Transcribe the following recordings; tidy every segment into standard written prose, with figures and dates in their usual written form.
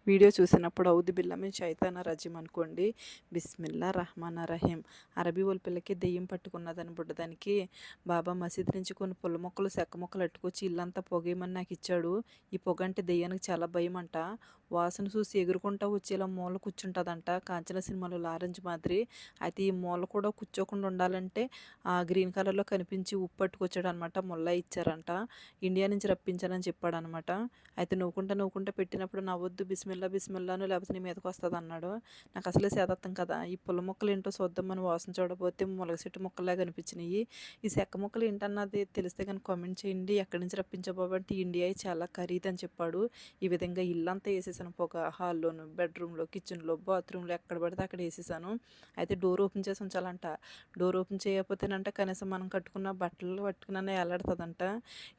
Video చూసినప్పుడు ఔదు బిల్లా మిన్ షైతాన రజీమ్ అనుకోండి. బిస్మిల్లా రహమాన్ రహీం. అరబీ వాళ్ళ పిల్లకి దెయ్యం పట్టుకున్నదని బుడ్డదానికి బాబా మసీద్ నుంచి కొన్ని పుల్ల మొక్కలు చెక్క మొక్కలు అట్టుకొచ్చి ఇల్లంతా పొగేయమని నాకు ఇచ్చాడు. ఈ పొగ అంటే దెయ్యానికి చాలా భయం అంట. వాసన చూసి ఎగురుకుంటా వచ్చి ఇలా మూల కూర్చుంటుందంట, కాంచన సినిమాలో లారెంజ్ మాదిరి. అయితే ఈ మూల కూడా కూర్చోకుండా ఉండాలంటే ఆ గ్రీన్ కలర్లో కనిపించి ఉప్పు పట్టుకొచ్చాడు అనమాట. ముల్ల ఇచ్చారంట, ఇండియా నుంచి రప్పించానని చెప్పాడు అనమాట. అయితే నవ్వుకుంటా పెట్టినప్పుడు నవ్వొద్దు, బిస్మిల్లా బిస్మిల్లాను, లేకపోతే నీ మీదకి వస్తుంది అన్నాడు. నాకు అసలే సేదత్తం కదా. ఈ పుల్ల మొక్కలు ఏంటో చూద్దామని వాసన చూడబోతే ములగ చెట్టు మొక్కల్లాగా అనిపించినాయి. ఈ చెక్క మొక్కలు ఏంటన్నది తెలిస్తే కనుక కామెంట్ చేయండి. ఎక్కడి నుంచి రప్పించబోబంటే ఇండియా చాలా ఖరీదు అని చెప్పాడు. ఈ విధంగా ఇల్లంతా వేసేసాను, పొగ హాల్లోను, బెడ్రూమ్లో, కిచెన్లో, బాత్రూంలో, ఎక్కడ పడితే అక్కడ వేసేసాను. అయితే డోర్ ఓపెన్ చేసి ఉంచాలంట. డోర్ ఓపెన్ చేయకపోతేనంటే కనీసం మనం కట్టుకున్న బట్టలు పట్టుకున్న ఎలాడుతుందంట.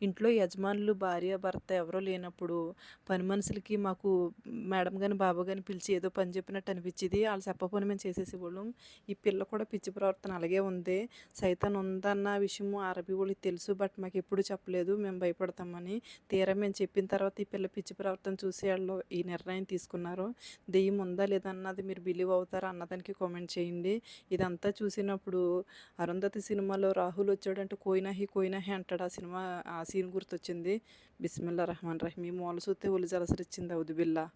ఇంట్లో యజమానులు భార్య భర్త ఎవరో లేనప్పుడు పని మనుషులకి మాకు మేడం గాని బాబు గాని పిలిచి ఏదో పని చెప్పినట్టు అనిపించేది. వాళ్ళు చెప్పకపోని మేము చేసేసేవాళ్ళం. ఈ పిల్ల కూడా పిచ్చి ప్రవర్తన అలాగే ఉంది. సైతాన్ ఉందన్న విషయం అరబీ వాళ్ళకి తెలుసు, బట్ మాకు ఎప్పుడు చెప్పలేదు, మేము భయపడతామని. తీరా మేము చెప్పిన తర్వాత ఈ పిల్ల పిచ్చి ప్రవర్తన చూసి వాళ్ళు ఈ నిర్ణయం తీసుకున్నారు. దెయ్యం ఉందా లేదా అన్నది మీరు బిలీవ్ అవుతారా అన్నదానికి కామెంట్ చేయండి. ఇదంతా చూసినప్పుడు అరుంధతి సినిమాలో రాహుల్ వచ్చాడంటే కోయినా హీ అంటాడు. ఆ సినిమా ఆ సీన్ గుర్తొచ్చింది. బిస్మిల్లా రహమాన్ రహీం. ఈ మూల చూస్తే ఒళ్ళు జలసరిచ్చింది ఔదుబిల్లా.